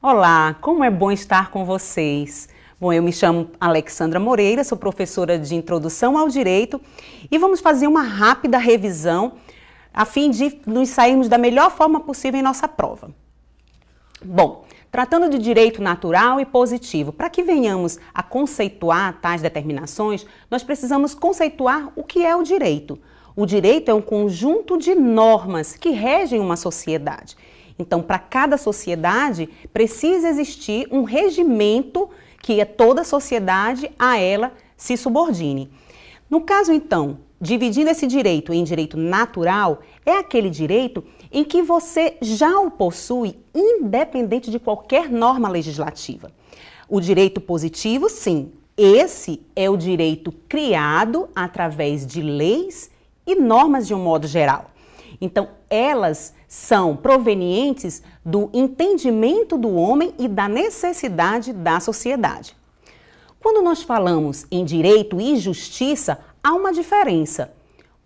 Olá, como é bom estar com vocês. Bom, eu me chamo Alexandra Moreira, sou professora de Introdução ao Direito e vamos fazer uma rápida revisão a fim de nos sairmos da melhor forma possível em nossa prova. Bom, tratando de direito natural e positivo, para que venhamos a conceituar tais determinações, nós precisamos conceituar o que é o direito. O direito é um conjunto de normas que regem uma sociedade. Então, para cada sociedade, precisa existir um regimento que toda a sociedade a ela se subordine. No caso, então, dividindo esse direito em direito natural, é aquele direito em que você já o possui, independente de qualquer norma legislativa. O direito positivo, sim, esse é o direito criado através de leis e normas de um modo geral. Então, elas são provenientes do entendimento do homem e da necessidade da sociedade. Quando nós falamos em direito e justiça, há uma diferença.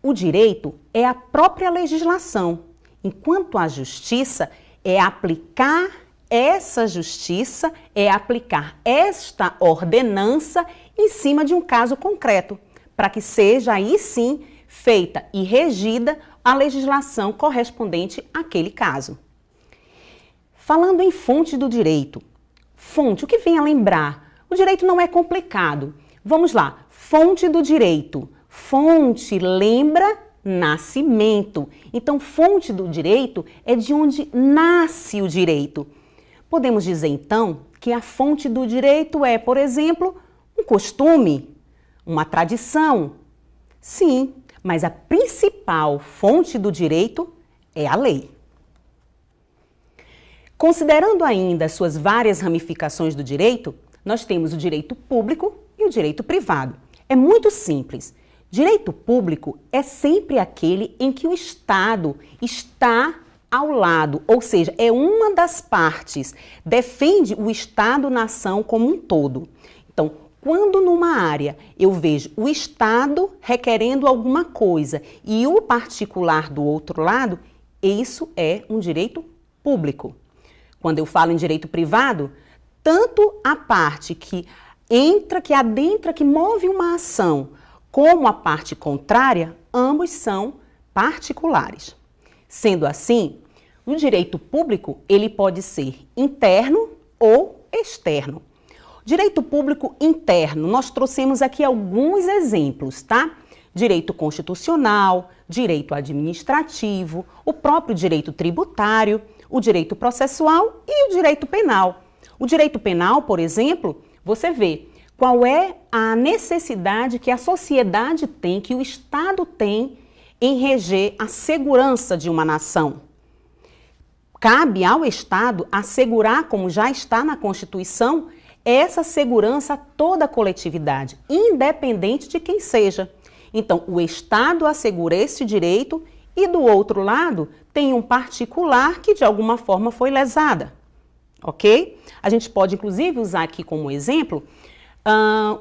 O direito é a própria legislação, enquanto a justiça é aplicar essa justiça, é aplicar esta ordenança em cima de um caso concreto, para que seja aí sim feita e regida a legislação correspondente àquele caso. Falando em fonte do direito, fonte, o que vem a lembrar? O direito não é complicado. Vamos lá, fonte do direito. Fonte lembra nascimento. Então, fonte do direito é de onde nasce o direito. Podemos dizer, então, que a fonte do direito é, por exemplo, um costume, uma tradição. Sim, mas a principal fonte do direito é a lei. Considerando ainda suas várias ramificações do direito, nós temos o direito público e o direito privado. É muito simples. Direito público é sempre aquele em que o Estado está ao lado, ou seja, é uma das partes, defende o Estado-nação como um todo. Então, quando numa área eu vejo o Estado requerendo alguma coisa e o particular do outro lado, isso é um direito público. Quando eu falo em direito privado, tanto a parte que entra, que adentra, que move uma ação, como a parte contrária, ambos são particulares. Sendo assim, o direito público ele pode ser interno ou externo. Direito público interno, nós trouxemos aqui alguns exemplos, tá? Direito constitucional, direito administrativo, o próprio direito tributário, o direito processual e o direito penal. O direito penal, por exemplo, você vê qual é a necessidade que a sociedade tem, que o Estado tem em reger a segurança de uma nação. Cabe ao Estado assegurar, como já está na Constituição, essa segurança a toda a coletividade, independente de quem seja. Então, o Estado assegura esse direito e, do outro lado, tem um particular que, de alguma forma, foi lesada. Ok? A gente pode, inclusive, usar aqui como exemplo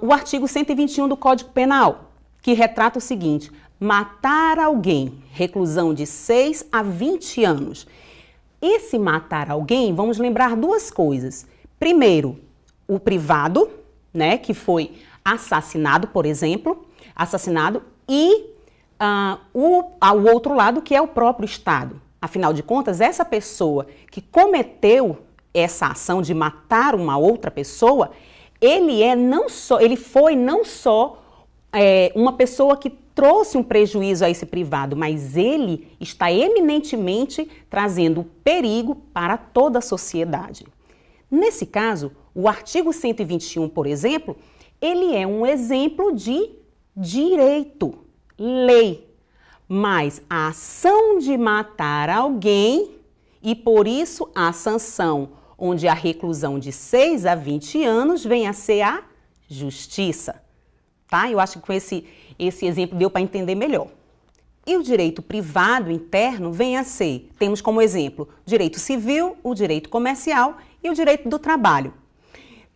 o artigo 121 do Código Penal, que retrata o seguinte: matar alguém, reclusão de 6 a 20 anos. Esse matar alguém, vamos lembrar duas coisas. Primeiro, o privado, né, que foi assassinado, por exemplo, e o outro lado, que é o próprio Estado. Afinal de contas, essa pessoa que cometeu essa ação de matar uma outra pessoa, ele foi não só uma pessoa que trouxe um prejuízo a esse privado, mas ele está eminentemente trazendo perigo para toda a sociedade. Nesse caso, o artigo 121, por exemplo, ele é um exemplo de direito, lei, mas a ação de matar alguém e, por isso, a sanção, onde a reclusão de 6 a 20 anos vem a ser a justiça. Tá? Eu acho que com esse exemplo deu para entender melhor. E o direito privado interno vem a ser, temos como exemplo, o direito civil, o direito comercial e o direito do trabalho.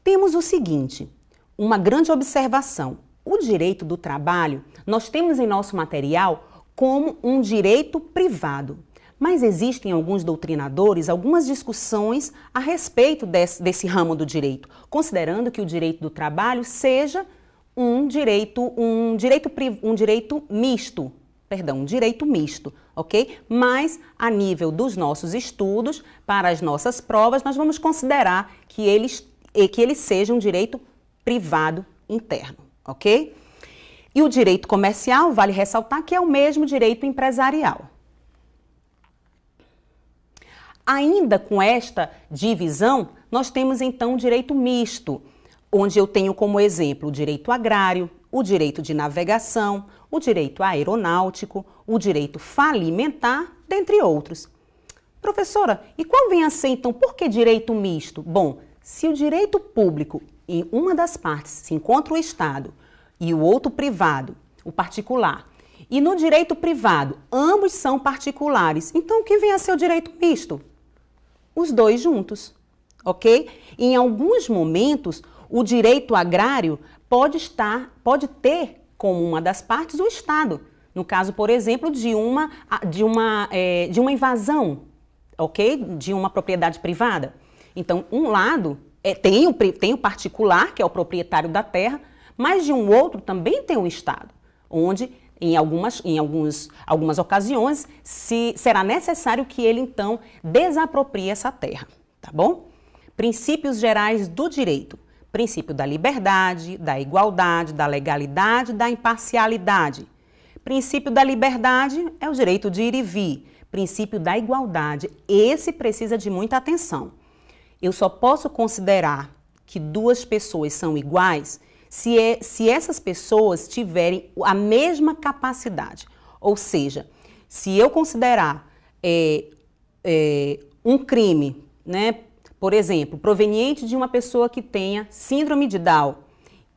Temos o seguinte, uma grande observação. O direito do trabalho, nós temos em nosso material como um direito privado. Mas existem alguns doutrinadores, algumas discussões a respeito desse ramo do direito, considerando que o direito do trabalho seja um direito misto, ok? Mas, a nível dos nossos estudos, para as nossas provas, nós vamos considerar que ele seja um direito privado interno, ok? E o direito comercial, vale ressaltar que é o mesmo direito empresarial. Ainda com esta divisão, nós temos então o direito misto, onde eu tenho como exemplo o direito agrário, o direito de navegação, o direito aeronáutico, o direito falimentar, dentre outros. Professora, e qual vem a ser então, por que direito misto? Bom, se o direito público, em uma das partes, se encontra o Estado e o outro privado, o particular, e no direito privado, ambos são particulares, então o que vem a ser o direito misto? Os dois juntos, ok? Em alguns momentos, o direito agrário pode ter como uma das partes o Estado. No caso, por exemplo, de uma invasão, ok? De uma propriedade privada. Então, um lado tem o particular, que é o proprietário da terra, mas de um outro também tem o Estado, onde em algumas ocasiões será necessário que ele então desaproprie essa terra, tá bom? Princípios gerais do direito. Princípio da liberdade, da igualdade, da legalidade, da imparcialidade. Princípio da liberdade é o direito de ir e vir. Princípio da igualdade, esse precisa de muita atenção. Eu só posso considerar que duas pessoas são iguais se essas pessoas tiverem a mesma capacidade. Ou seja, se eu considerar um crime, né, por exemplo, proveniente de uma pessoa que tenha síndrome de Down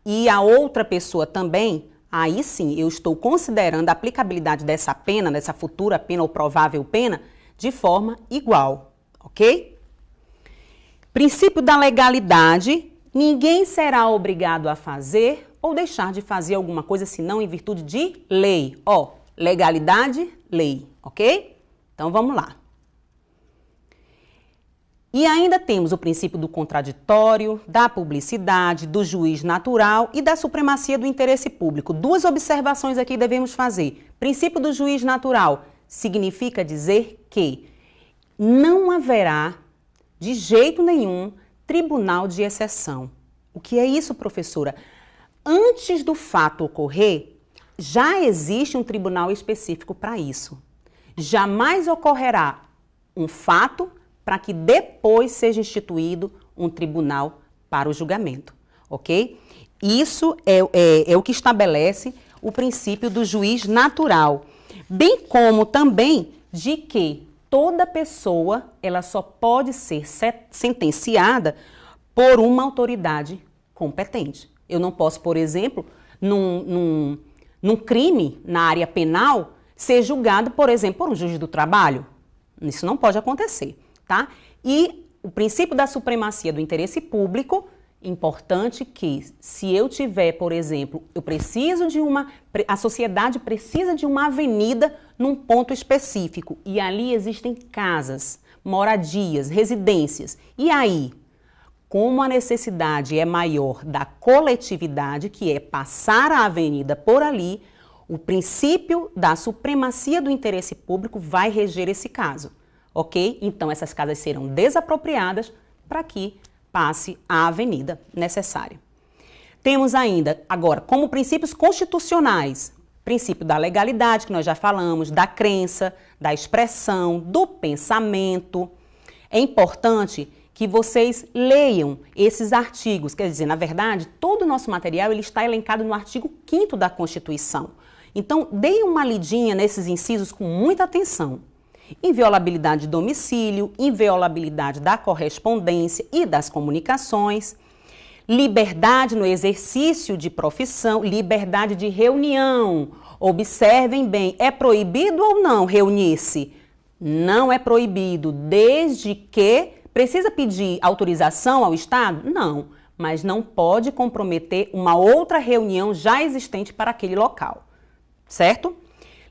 e a outra pessoa também, aí sim eu estou considerando a aplicabilidade dessa pena, dessa futura pena ou provável pena, de forma igual, ok? Princípio da legalidade. Ninguém será obrigado a fazer ou deixar de fazer alguma coisa senão em virtude de lei. Ó, legalidade, lei, ok? Então vamos lá. E ainda temos o princípio do contraditório, da publicidade, do juiz natural e da supremacia do interesse público. Duas observações aqui devemos fazer. Princípio do juiz natural significa dizer que não haverá, de jeito nenhum, tribunal de exceção. O que é isso, professora? Antes do fato ocorrer, já existe um tribunal específico para isso. Jamais ocorrerá um fato para que depois seja instituído um tribunal para o julgamento, ok? Isso é o que estabelece o princípio do juiz natural, bem como também de que toda pessoa ela só pode ser sentenciada por uma autoridade competente. Eu não posso, por exemplo, num crime na área penal, ser julgado, por exemplo, por um juiz do trabalho. Isso não pode acontecer, tá? E o princípio da supremacia do interesse público, importante que se eu tiver, por exemplo, a sociedade precisa de uma avenida num ponto específico e ali existem casas, moradias, residências. E aí, como a necessidade é maior da coletividade, que é passar a avenida por ali, o princípio da supremacia do interesse público vai reger esse caso, ok? Então, essas casas serão desapropriadas para que passe a avenida necessária. Temos ainda, agora, como princípios constitucionais, princípio da legalidade, que nós já falamos, da crença, da expressão, do pensamento. É importante que vocês leiam esses artigos, quer dizer, na verdade, todo o nosso material ele está elencado no artigo 5º da Constituição. Então, deem uma lidinha nesses incisos com muita atenção. Inviolabilidade de domicílio, inviolabilidade da correspondência e das comunicações, liberdade no exercício de profissão, liberdade de reunião. Observem bem, é proibido ou não reunir-se? Não é proibido, desde que precisa pedir autorização ao Estado? Não, mas não pode comprometer uma outra reunião já existente para aquele local, certo?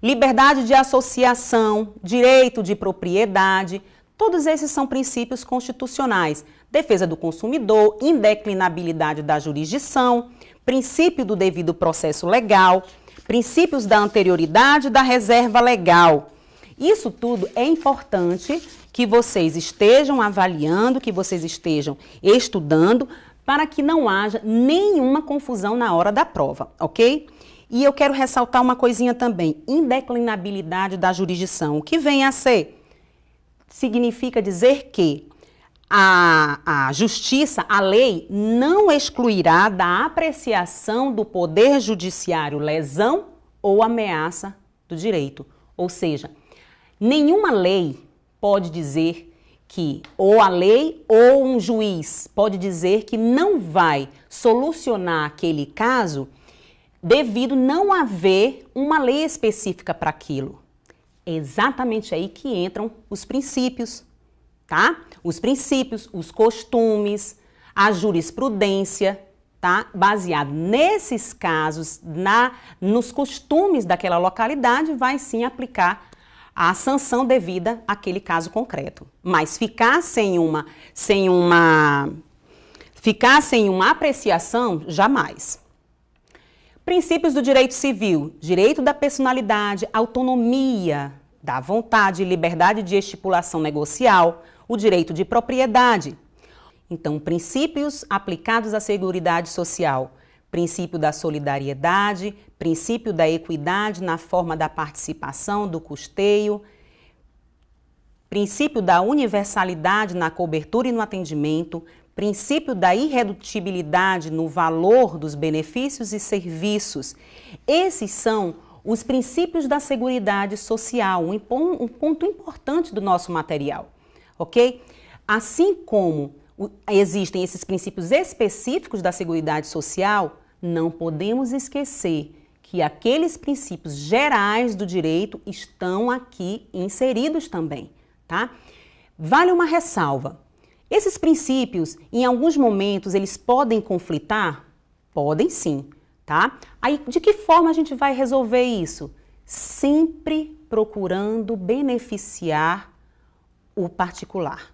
liberdade de associação, direito de propriedade, todos esses são princípios constitucionais. Defesa do consumidor, indeclinabilidade da jurisdição, princípio do devido processo legal, princípios da anterioridade da reserva legal. Isso tudo é importante que vocês estejam avaliando, que vocês estejam estudando, para que não haja nenhuma confusão na hora da prova, ok? E eu quero ressaltar uma coisinha também, indeclinabilidade da jurisdição. O que vem a ser? Significa dizer que a justiça, a lei, não excluirá da apreciação do poder judiciário lesão ou ameaça do direito. Ou seja, nenhuma lei pode dizer que, ou a lei ou um juiz pode dizer que não vai solucionar aquele caso devido não haver uma lei específica para aquilo. É exatamente aí que entram os princípios, tá? Os princípios, os costumes, a jurisprudência, tá? Baseado nesses casos, nos costumes daquela localidade, vai sim aplicar a sanção devida àquele caso concreto. Mas ficar sem uma apreciação, jamais. Princípios do direito civil, direito da personalidade, autonomia da vontade, liberdade de estipulação negocial, o direito de propriedade. Então, princípios aplicados à Seguridade Social, princípio da solidariedade, princípio da equidade na forma da participação, do custeio, princípio da universalidade na cobertura e no atendimento, princípio da irredutibilidade no valor dos benefícios e serviços. Esses são os princípios da Seguridade Social, um ponto importante do nosso material, ok? Assim como existem esses princípios específicos da Seguridade Social, não podemos esquecer que aqueles princípios gerais do direito estão aqui inseridos também, tá? Vale uma ressalva. Esses princípios, em alguns momentos, eles podem conflitar? Podem sim, tá? Aí, de que forma a gente vai resolver isso? Sempre procurando beneficiar o particular,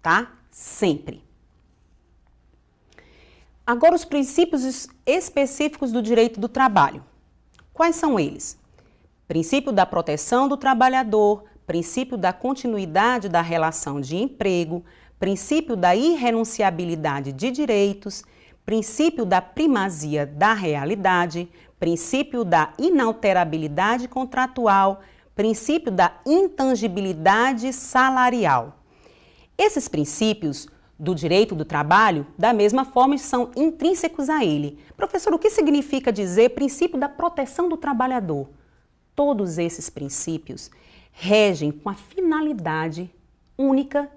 tá? Sempre. Agora, os princípios específicos do direito do trabalho. Quais são eles? Princípio da proteção do trabalhador, princípio da continuidade da relação de emprego, princípio da irrenunciabilidade de direitos, princípio da primazia da realidade, princípio da inalterabilidade contratual, princípio da intangibilidade salarial. Esses princípios do direito do trabalho, da mesma forma, são intrínsecos a ele. Professor, o que significa dizer princípio da proteção do trabalhador? Todos esses princípios regem com a finalidade única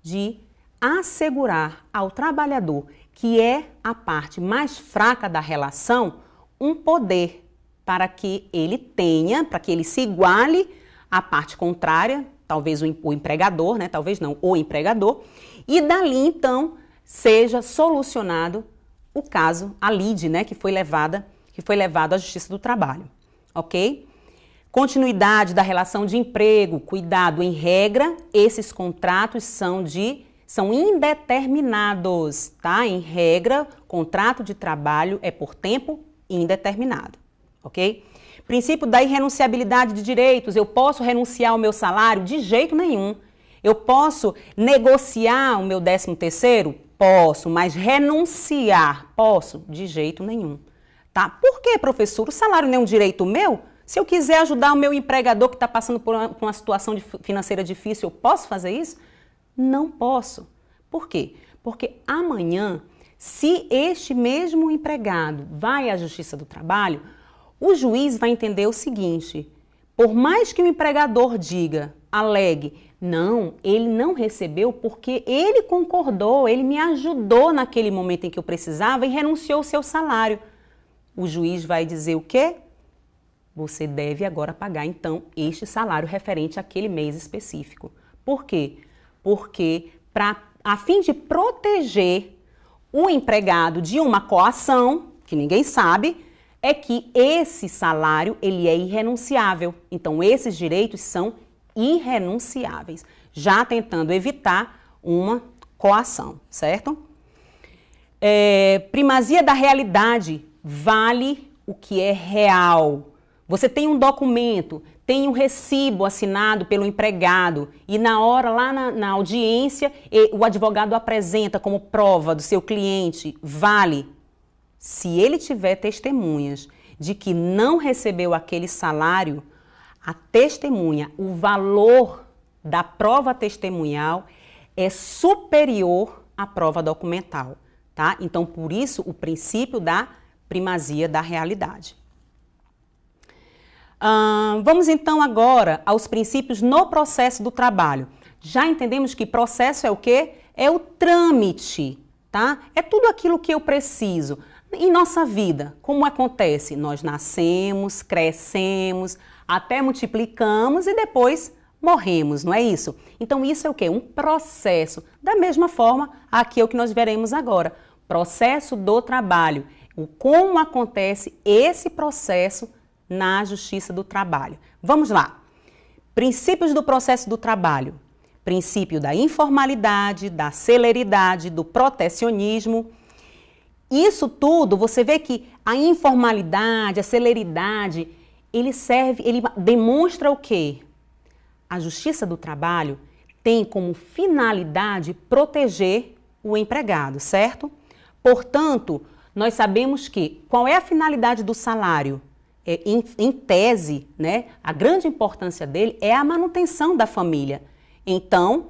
de assegurar ao trabalhador, que é a parte mais fraca da relação, um poder para que ele tenha, para que ele se iguale à parte contrária, talvez o empregador, né? Talvez não, o empregador, e dali então seja solucionado o caso, a lide, né? Que foi levado à Justiça do Trabalho, ok? Continuidade da relação de emprego, cuidado, em regra, esses contratos são indeterminados, tá? Em regra, contrato de trabalho é por tempo indeterminado, ok? Princípio da irrenunciabilidade de direitos, eu posso renunciar ao meu salário? De jeito nenhum. Eu posso negociar o meu 13º? Posso, mas renunciar? Posso? De jeito nenhum, tá? Por quê, professor? O salário não é um direito meu? Se eu quiser ajudar o meu empregador que está passando por uma situação financeira difícil, eu posso fazer isso? Não posso. Por quê? Porque amanhã, se este mesmo empregado vai à Justiça do Trabalho, o juiz vai entender o seguinte: por mais que o empregador diga, alegue, não, ele não recebeu porque ele concordou, ele me ajudou naquele momento em que eu precisava e renunciou ao seu salário. O juiz vai dizer o quê? Você deve agora pagar, então, este salário referente àquele mês específico. Por quê? Porque, a fim de proteger o empregado de uma coação, que ninguém sabe, é que esse salário, ele é irrenunciável. Então, esses direitos são irrenunciáveis, já tentando evitar uma coação, certo? Primazia da realidade, vale o que é real. Você tem um documento, tem um recibo assinado pelo empregado e na hora, lá na audiência, o advogado apresenta como prova do seu cliente, vale. Se ele tiver testemunhas de que não recebeu aquele salário, a testemunha, o valor da prova testemunhal é superior à prova documental, tá? Então, por isso, o princípio da primazia da realidade. Vamos então agora aos princípios no processo do trabalho. Já entendemos que processo é o quê? É o trâmite, tá? É tudo aquilo que eu preciso. Em nossa vida, como acontece? Nós nascemos, crescemos, até multiplicamos e depois morremos, não é isso? Então isso é o quê? Um processo. Da mesma forma, aqui é o que nós veremos agora. Processo do trabalho. Como acontece esse processo na Justiça do Trabalho. Vamos lá. Princípios do processo do trabalho. Princípio da informalidade, da celeridade, do protecionismo. Isso tudo, você vê que a informalidade, a celeridade, ele demonstra o quê? A Justiça do Trabalho tem como finalidade proteger o empregado, certo? Portanto, nós sabemos que qual é a finalidade do salário? Em tese, né, a grande importância dele é a manutenção da família. Então,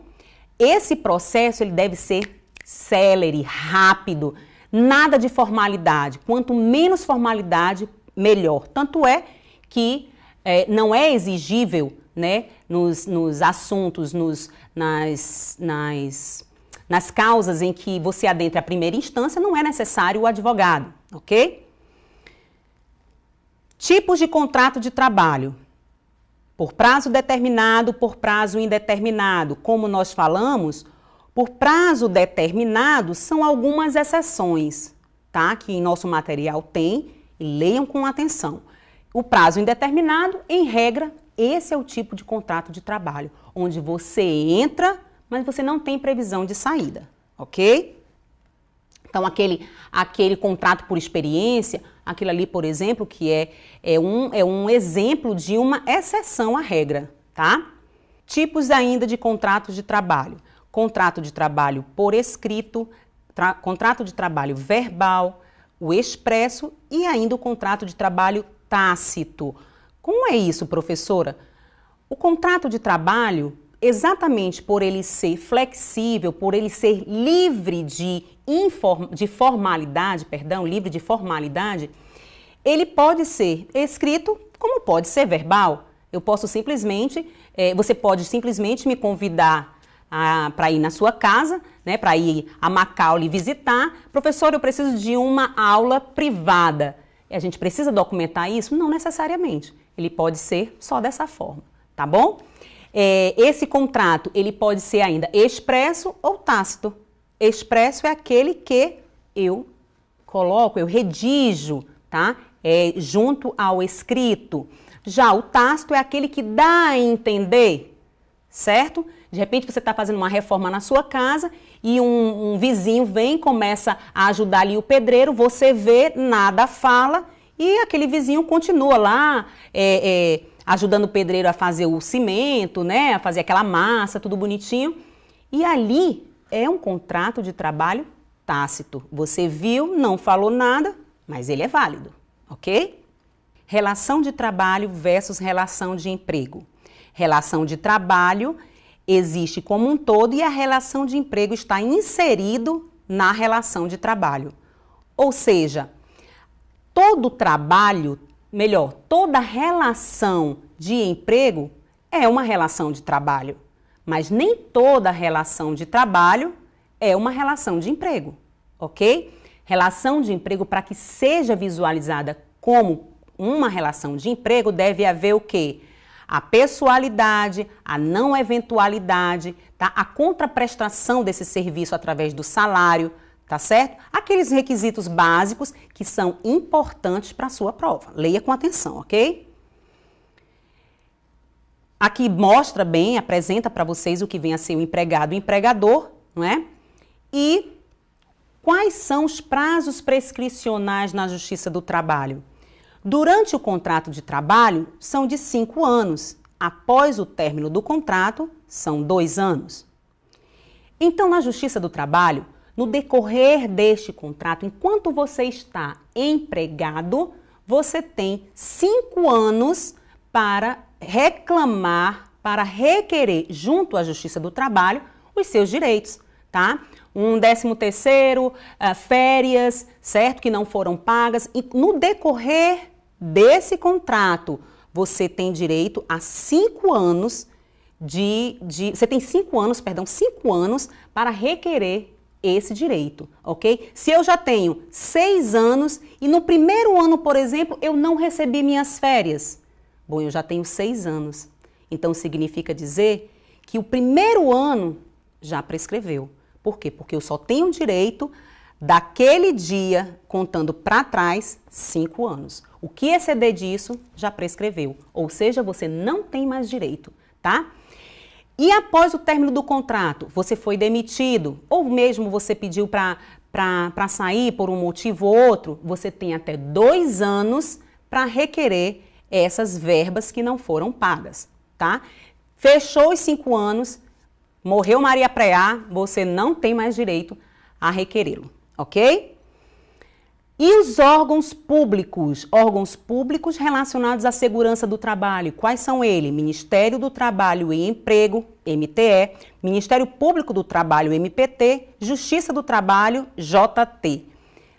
esse processo ele deve ser célere, rápido, nada de formalidade. Quanto menos formalidade, melhor. Tanto é que não é exigível, né, nos assuntos, nas causas em que você adentra a primeira instância, não é necessário o advogado, ok? Tipos de contrato de trabalho. Por prazo determinado, por prazo indeterminado. Como nós falamos, por prazo determinado são algumas exceções, tá? Que em nosso material tem, e leiam com atenção. O prazo indeterminado, em regra, esse é o tipo de contrato de trabalho, onde você entra, mas você não tem previsão de saída, ok? Então, aquele contrato por experiência, aquilo ali, por exemplo, que é um exemplo de uma exceção à regra, tá? Tipos ainda de contratos de trabalho. Contrato de trabalho por escrito, contrato de trabalho verbal, o expresso e ainda o contrato de trabalho tácito. Como é isso, professora? O contrato de trabalho, exatamente por ele ser flexível, por ele ser livre de formalidade, ele pode ser escrito como pode ser verbal. Eu posso simplesmente, você pode simplesmente me convidar para ir na sua casa, né, para ir a Macau lhe visitar. Professor, eu preciso de uma aula privada. A gente precisa documentar isso? Não necessariamente. Ele pode ser só dessa forma, tá bom? Esse contrato, ele pode ser ainda expresso ou tácito. Expresso é aquele que eu coloco, eu redijo, tá? Junto ao escrito. Já o tácito é aquele que dá a entender, certo? De repente você está fazendo uma reforma na sua casa e um vizinho vem, começa a ajudar ali o pedreiro, você vê, nada fala e aquele vizinho continua lá ajudando o pedreiro a fazer o cimento, né? A fazer aquela massa, tudo bonitinho. E ali é um contrato de trabalho tácito. Você viu, não falou nada, mas ele é válido, ok? Relação de trabalho versus relação de emprego. Relação de trabalho existe como um todo e a relação de emprego está inserido na relação de trabalho. Ou seja, todo trabalho, toda relação de emprego é uma relação de trabalho, mas nem toda relação de trabalho é uma relação de emprego, ok? Relação de emprego, para que seja visualizada como uma relação de emprego, deve haver o quê? A pessoalidade, a não eventualidade, tá? A contraprestação desse serviço através do salário, tá certo? Aqueles requisitos básicos que são importantes para a sua prova. Leia com atenção, ok? Aqui mostra bem, apresenta para vocês o que vem a ser o empregado e o empregador, não é? E quais são os prazos prescricionais na Justiça do Trabalho? Durante o contrato de trabalho, são de 5 anos. Após o término do contrato, são 2 anos. Então, na Justiça do Trabalho, no decorrer deste contrato, enquanto você está empregado, você tem 5 anos para reclamar, para requerer junto à Justiça do Trabalho os seus direitos, tá? Um 13º, férias, certo? Que não foram pagas. E no decorrer desse contrato, você tem direito a 5 anos você tem 5 anos, 5 anos para requerer esse direito, ok? Se eu já tenho 6 anos e no primeiro ano, por exemplo, eu não recebi minhas férias, bom, eu já tenho 6 anos. Então, significa dizer que o primeiro ano já prescreveu. Por quê? Porque eu só tenho direito daquele dia, contando para trás, 5 anos. O que exceder disso, já prescreveu. Ou seja, você não tem mais direito, tá? E após o término do contrato, você foi demitido, ou mesmo você pediu para sair por um motivo ou outro, você tem até 2 anos para requerer essas verbas que não foram pagas, tá? Fechou os 5 anos, morreu Maria Preá, você não tem mais direito a requerê-lo, ok? E os órgãos públicos relacionados à segurança do trabalho, quais são eles? Ministério do Trabalho e Emprego, MTE, Ministério Público do Trabalho, MPT, Justiça do Trabalho, JT.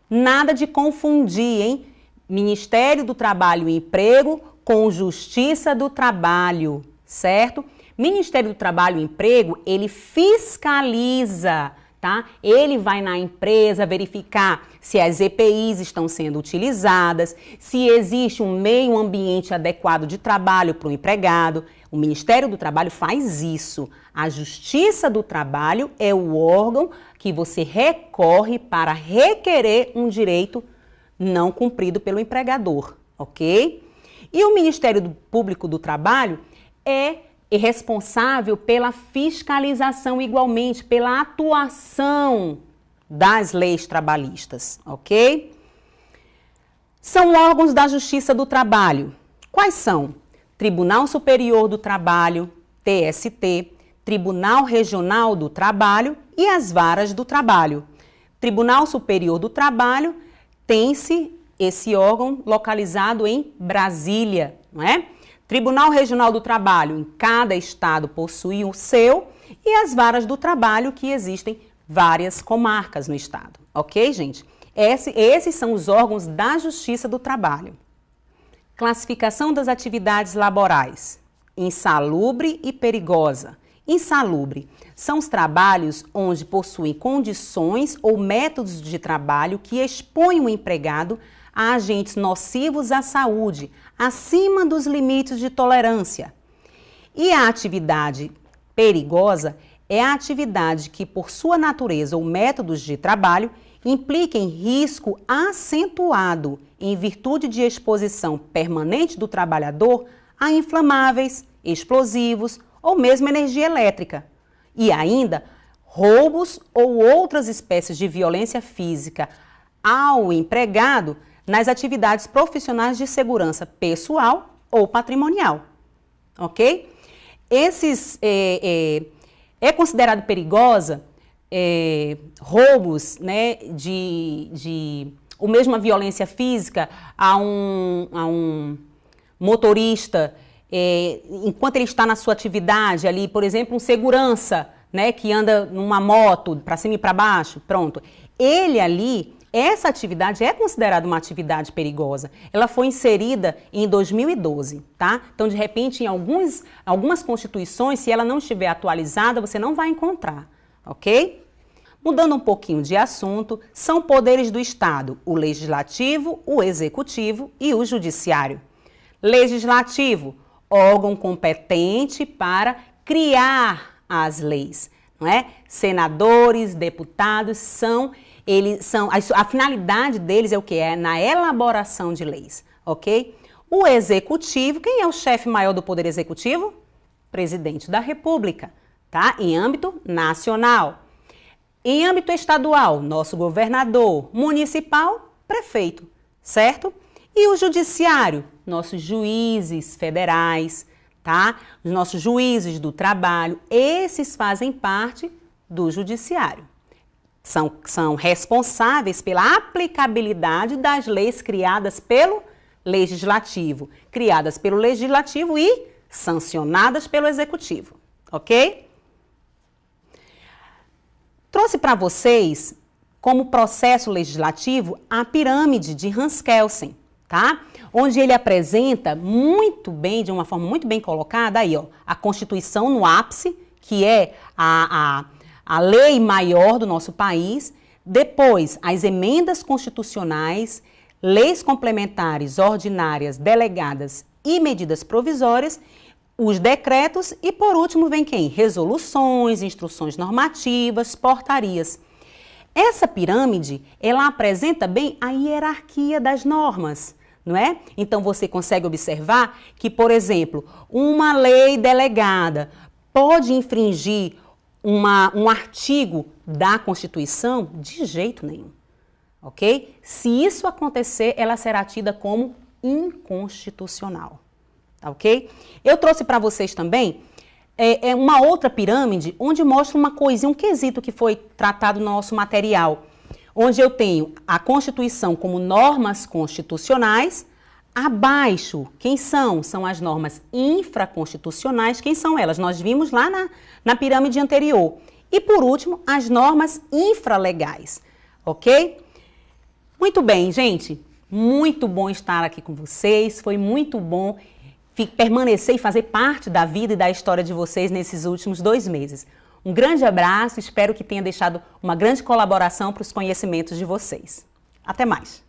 Nada de confundir, hein? Ministério do Trabalho e Emprego com Justiça do Trabalho, certo? Ministério do Trabalho e Emprego, ele fiscaliza, tá? Ele vai na empresa verificar se as EPIs estão sendo utilizadas, se existe um meio ambiente adequado de trabalho para o empregado. O Ministério do Trabalho faz isso. A Justiça do Trabalho é o órgão que você recorre para requerer um direito não cumprido pelo empregador, ok? E o Ministério Público do Trabalho é responsável pela fiscalização igualmente, pela atuação das leis trabalhistas, ok? São órgãos da Justiça do Trabalho. Quais são? Tribunal Superior do Trabalho, TST, Tribunal Regional do Trabalho e as varas do trabalho. Tribunal Superior do Trabalho tem-se esse órgão localizado em Brasília, não é? Tribunal Regional do Trabalho, em cada estado possui o seu, e as varas do trabalho, que existem várias comarcas no estado. Ok, gente? Esses são os órgãos da Justiça do Trabalho. Classificação das atividades laborais. Insalubre e perigosa. Insalubre são os trabalhos onde possuem condições ou métodos de trabalho que expõem o empregado a agentes nocivos à saúde, acima dos limites de tolerância. E a atividade perigosa é a atividade que, por sua natureza ou métodos de trabalho, impliquem risco acentuado em virtude de exposição permanente do trabalhador a inflamáveis, explosivos ou mesmo energia elétrica. E ainda, roubos ou outras espécies de violência física ao empregado nas atividades profissionais de segurança pessoal ou patrimonial, ok? É considerado perigosa roubos, né, ou mesmo a violência física a um motorista enquanto ele está na sua atividade ali, por exemplo, um segurança, né, que anda numa moto para cima e para baixo, pronto. Ele ali, essa atividade é considerada uma atividade perigosa. Ela foi inserida em 2012, tá? Então, de repente, em algumas constituições, se ela não estiver atualizada, você não vai encontrar, ok? Mudando um pouquinho de assunto, são poderes do Estado, o Legislativo, o Executivo e o Judiciário. Legislativo, órgão competente para criar as leis, não é? Senadores, deputados são a finalidade deles é o que? É na elaboração de leis, ok? O executivo, quem é o chefe maior do poder executivo? Presidente da República, tá? Em âmbito nacional. Em âmbito estadual, nosso governador. Municipal, prefeito, certo? E o judiciário, nossos juízes federais, tá? Os nossos juízes do trabalho, esses fazem parte do judiciário. São responsáveis pela aplicabilidade das leis criadas pelo legislativo, e sancionadas pelo executivo, ok? Trouxe para vocês, como processo legislativo, a pirâmide de Hans Kelsen, tá? Onde ele apresenta muito bem, de uma forma muito bem colocada, aí, ó, a Constituição no ápice, que é a lei maior do nosso país, depois as emendas constitucionais, leis complementares, ordinárias, delegadas e medidas provisórias, os decretos e, por último, vem quem? Resoluções, instruções normativas, portarias. Essa pirâmide, ela apresenta bem a hierarquia das normas, não é? Então, você consegue observar que, por exemplo, uma lei delegada pode infringir um artigo da Constituição? De jeito nenhum, ok? Se isso acontecer, ela será tida como inconstitucional, ok? Eu trouxe para vocês também uma outra pirâmide, onde mostra uma coisinha, um quesito que foi tratado no nosso material, onde eu tenho a Constituição como normas constitucionais. Abaixo, quem são? São as normas infraconstitucionais. Quem são elas? Nós vimos lá na pirâmide anterior. E, por último, as normas infralegais, ok? Muito bem, gente. Muito bom estar aqui com vocês. Foi muito bom permanecer e fazer parte da vida e da história de vocês nesses últimos 2 meses. Um grande abraço. Espero que tenha deixado uma grande colaboração para os conhecimentos de vocês. Até mais.